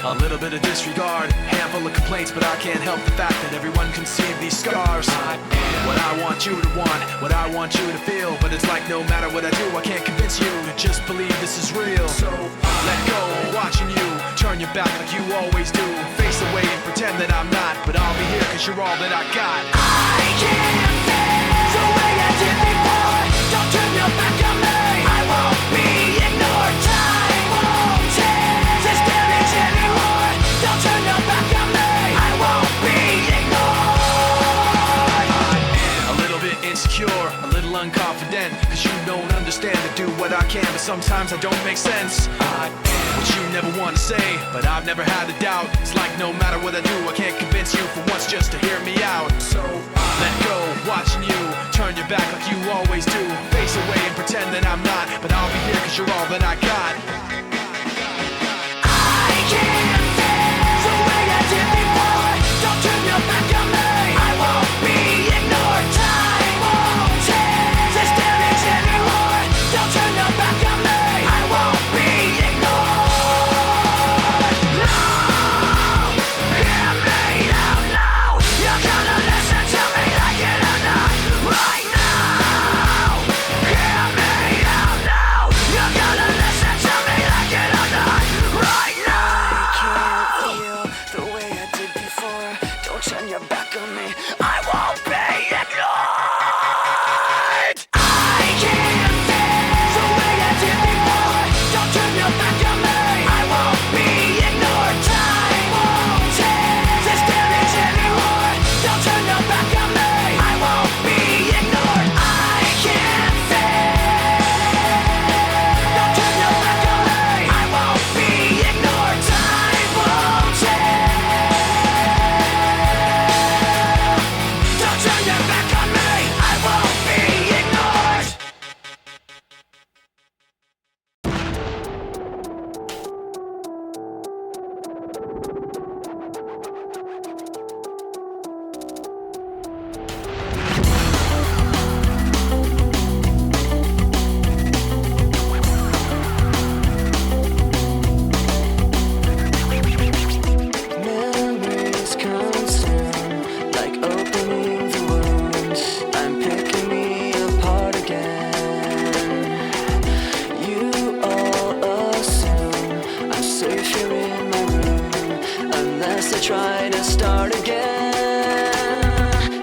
A little bit of disregard, handful of complaints, but I can't help the fact that everyone can see these scars. What I want you to want, what I want you to feel, but it's like no matter what I do, I can't convince you to just believe this is real. So let go, watching you turn your back like you always do. Face away and pretend that I'm not, but I'll be here cause you're all that I got. I can't feel the way I did before. Don't turn your back on me. I won't be ignored. Time won't change this damage anymore. Don't turn your back on me. I won't be ignored. A little bit insecure, a little unconfident, cause you don't understand to do what I can, but sometimes I don't make sense. What you never want to say, but I've never had a doubt. It's like no matter what I do, I can't convince you for once just to hear me out. So let go, watching you turn your back like you always do. Face away and pretend that I'm not, but I'll be here cause you're all that I got. I can't feel the way I did before. Don't turn your back on me. I won't be ignored. Time won't change this damage anymore. Don't turn your back on me. I won't be ignored. No, hear me out now. You're gonna listen to me like it or not. Right now, hear me out now. You're gonna listen to me like it or not. Right now. I can't feel the way I did before. Don't turn your back on me. I won't be ignored. I can't feel the way I did before. Don't turn your back on me. I won't be ignored. Time won't change this damage anymore. Don't turn your back on me. I won't be ignored. I can't feel. Don't turn your back on me. I won't be ignored. Time won't change. Don't turn your back on me. I won't be ignored. Memories constant, like opening the wounds. I'm picking me apart again. You all assume I'm safe here in my room, unless I try to start again.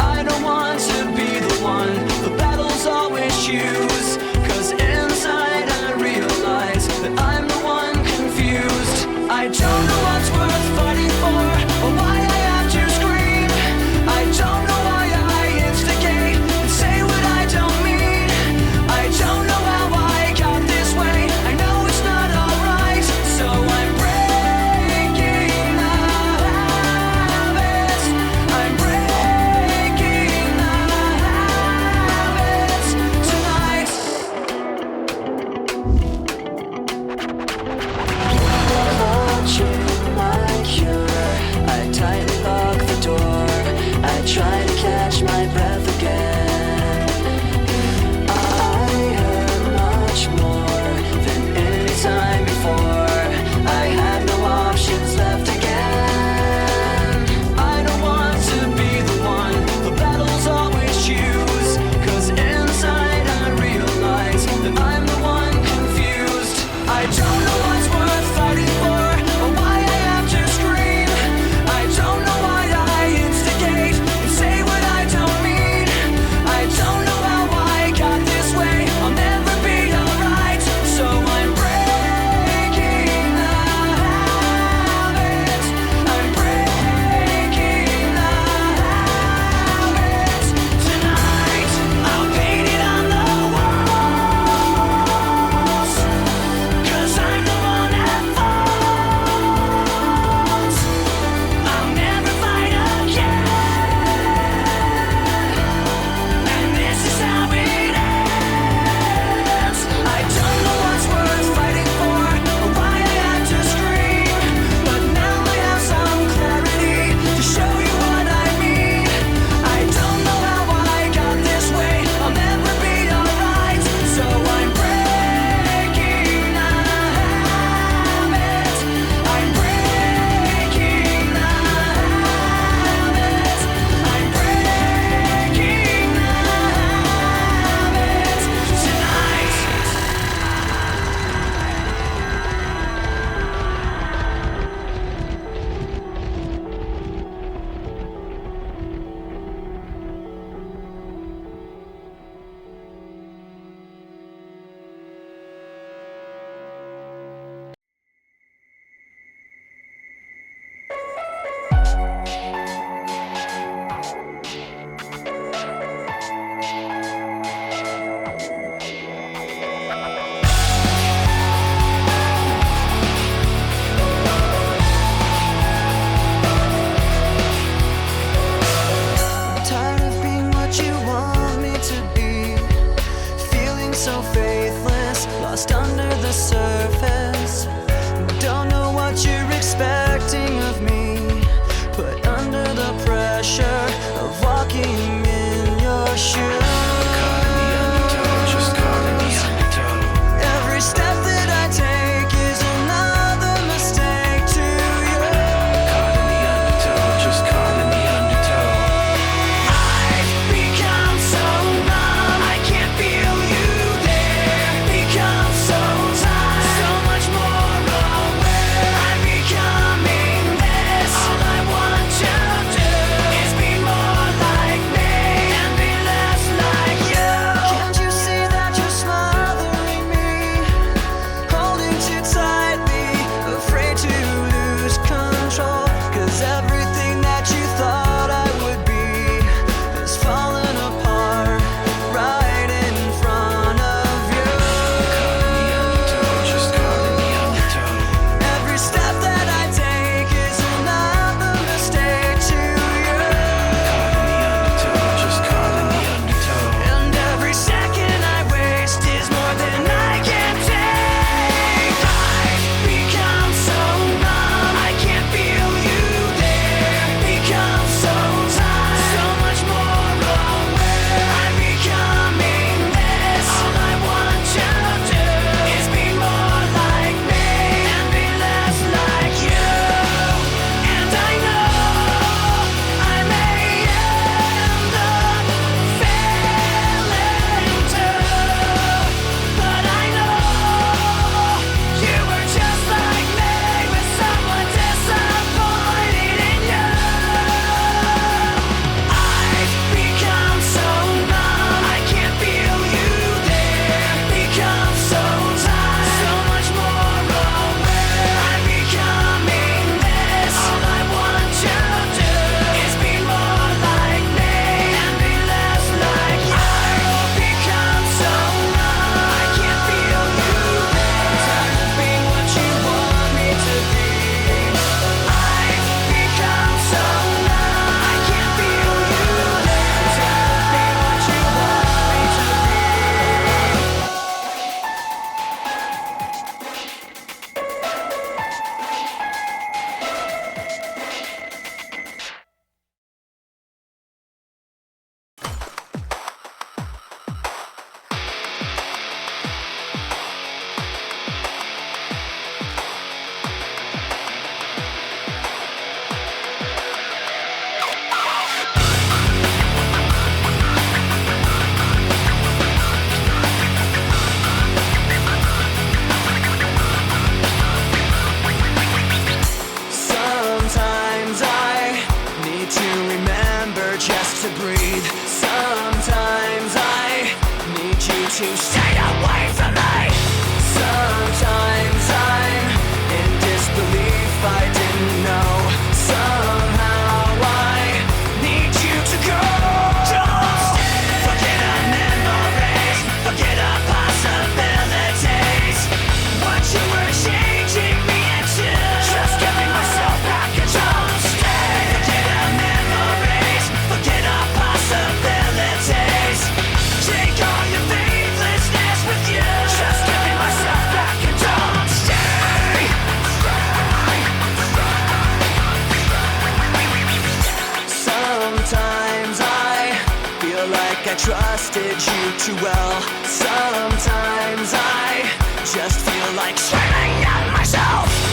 I don't want to be the one the battles always choose, cause inside I realize that I'm the one confused. I don't know what's worth fighting for, or why I have to scream. I don't know why I instigate and say what I don't mean. I don't know how I got this way. I know it's not alright, so I'm breaking the habits. I'm breaking the habits tonight. Clutching my cure. you too well. Sometimes I just feel like screaming at myself.